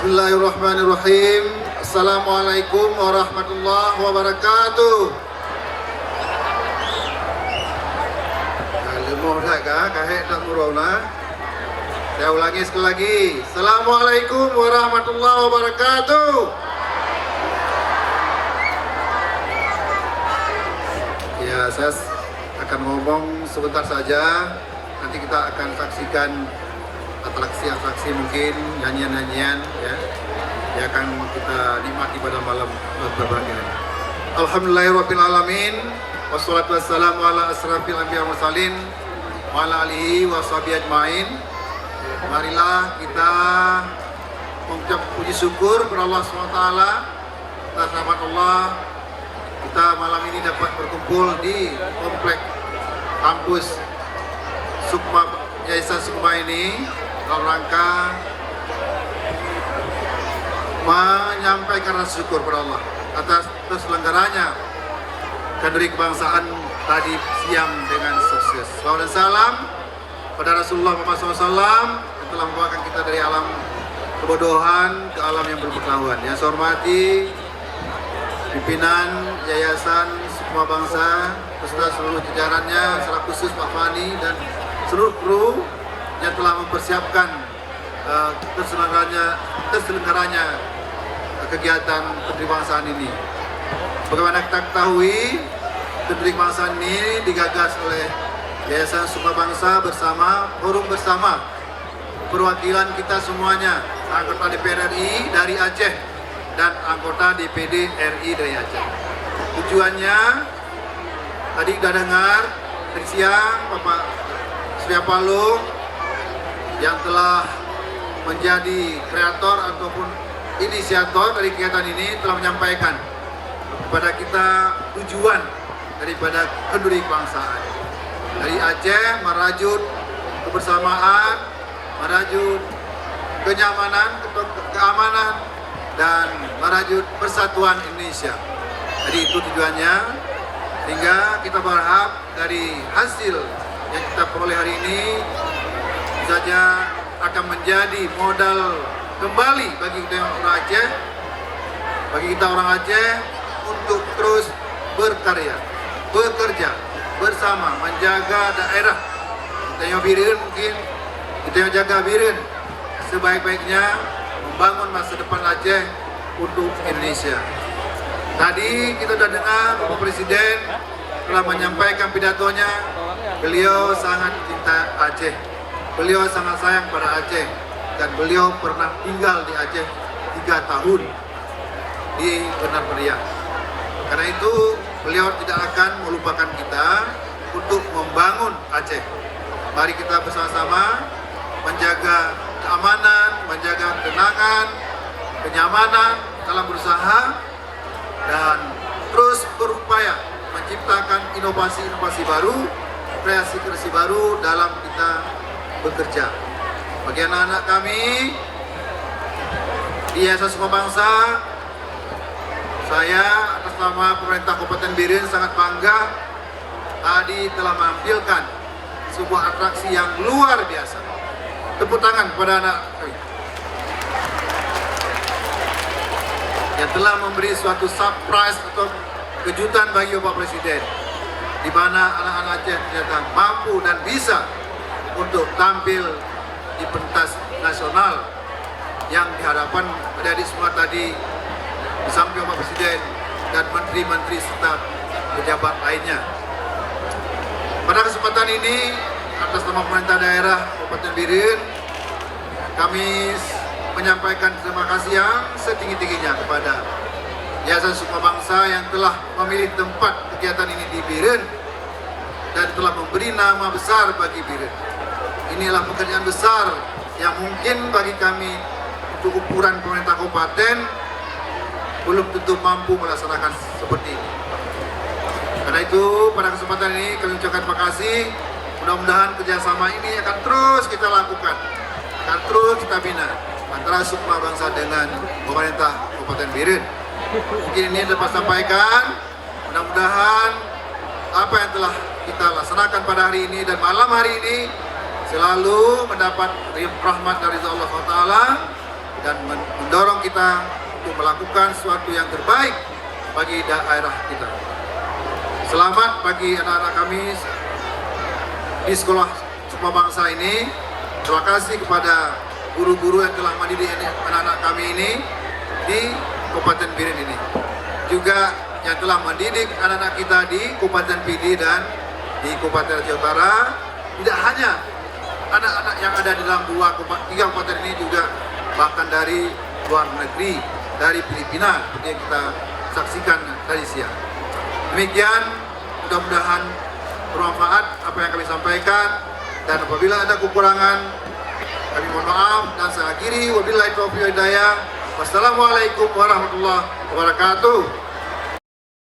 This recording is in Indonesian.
Bismillahirrahmanirrahim. Assalamualaikum warahmatullahi wabarakatuh. Lemoh dah kah? Kahek tak murau lah. Saya ulangi sekali lagi. Assalamualaikum warahmatullahi wabarakatuh. Ya, saya akan ngomong sebentar saja. Nanti kita akan saksikan atraksi mungkin, nyanyian-nyanyian ya, yang akan kita nikmati pada malam berbahagia. Alhamdulillahirabbil alamin, wassalatu wassalamu ala asrafil anbiya wal mursalin wa ala alihi washabihi ajmain. Marilah kita mengucap puji syukur kepada Allah SWT atas rahmat Allah. Kita malam ini dapat berkumpul di komplek kampus Sukma Yayasan Sukma ini dalam rangka menyampaikan rasa syukur kepada Allah atas terselenggaranya kenduri kebangsaan tadi siang dengan sukses. Salawat dan salam pada Rasulullah Muhammad SAW yang telah membawakan kita dari alam kebodohan ke alam yang berpengetahuan. Yang saya hormati pimpinan Yayasan Sukma Bangsa beserta seluruh jajarannya, secara khusus Pak Fani dan seluruh kru yang telah mempersiapkan terselenggaranya kegiatan kenduri kebangsaan ini. Bagaimana kita ketahui, kenduri kebangsaan ini digagas oleh Yayasan Sukma Bangsa bersama forum bersama perwakilan kita semuanya, anggota DPR RI dari Aceh dan anggota DPD RI dari Aceh. Tujuannya tadi sudah dengar dari siang Bapak Surya Paloh yang telah menjadi kreator ataupun inisiator dari kegiatan ini telah menyampaikan kepada kita tujuan daripada kenduri kebangsaan. Dari Aceh merajut kebersamaan, merajut kenyamanan, keamanan, dan merajut persatuan Indonesia. Jadi itu tujuannya, sehingga kita berharap dari hasil yang kita peroleh hari ini saja akan menjadi modal kembali bagi kita orang Aceh, untuk terus berkarya, bekerja bersama, menjaga daerah. Kita yang birin mungkin, kita yang jaga birin sebaik-baiknya, membangun masa depan Aceh untuk Indonesia. Tadi kita sudah dengar Bapak Presiden telah menyampaikan pidatonya. Beliau sangat cinta Aceh, beliau sangat sayang pada Aceh, dan beliau pernah tinggal di Aceh 3 tahun di Benar Meriah. Karena itu beliau tidak akan melupakan kita untuk membangun Aceh. Mari kita bersama-sama menjaga keamanan, menjaga ketenangan, kenyamanan dalam berusaha, dan terus berupaya menciptakan inovasi-inovasi baru, kreasi-kreasi baru dalam kita bekerja. Bagi anak-anak kami di Yayasan Sukma Bangsa, saya atas nama pemerintah Kabupaten Biren sangat bangga tadi telah menampilkan sebuah atraksi yang luar biasa. Tepuk tangan kepada anak kami yang telah memberi suatu surprise atau kejutan bagi Bapak Presiden, di mana anak-anak Aceh ternyata mampu dan bisa untuk tampil di pentas nasional yang diharapkan dari semua tadi di samping Bapak Presiden dan menteri-menteri serta pejabat lainnya. Pada kesempatan ini, atas nama pemerintah daerah Kabupaten Biren, kami menyampaikan terima kasih yang setinggi-tingginya kepada Yayasan Sukma Bangsa yang telah memilih tempat kegiatan ini di Biren dan telah memberi nama besar bagi Biren. Inilah pekerjaan besar yang mungkin bagi kami untuk ukuran pemerintah kabupaten belum tentu mampu melaksanakan seperti ini. Karena itu pada kesempatan ini kami ucapkan terima kasih. Mudah-mudahan kerjasama ini akan terus kita lakukan, akan terus kita bina antara Sukma Bangsa dengan pemerintah Kabupaten Biren. Mungkin ini dapat sampaikan. Mudah-mudahan apa yang telah kita laksanakan pada hari ini dan malam hari ini selalu mendapat rahmat dari Allah SWT, dan mendorong kita untuk melakukan sesuatu yang terbaik bagi daerah kita. Selamat bagi anak-anak kami di sekolah Sumpah Bangsa ini. Terima kasih kepada guru-guru yang telah mendidik anak-anak kami ini di Kabupaten Biren ini. Juga yang telah mendidik anak-anak kita di Kabupaten Pidi dan di Kabupaten Aceh Utara. Tidak hanya anak-anak yang ada di dalam tiga kabupaten ini, juga bahkan dari luar negeri, dari Filipina, seperti yang kita saksikan tadi siang. Demikian, mudah-mudahan bermanfaat apa yang kami sampaikan, dan apabila ada kekurangan kami mohon maaf dan saya akhiri. Wabillahi taufiq wal hidayah. Wassalamualaikum warahmatullahi wabarakatuh.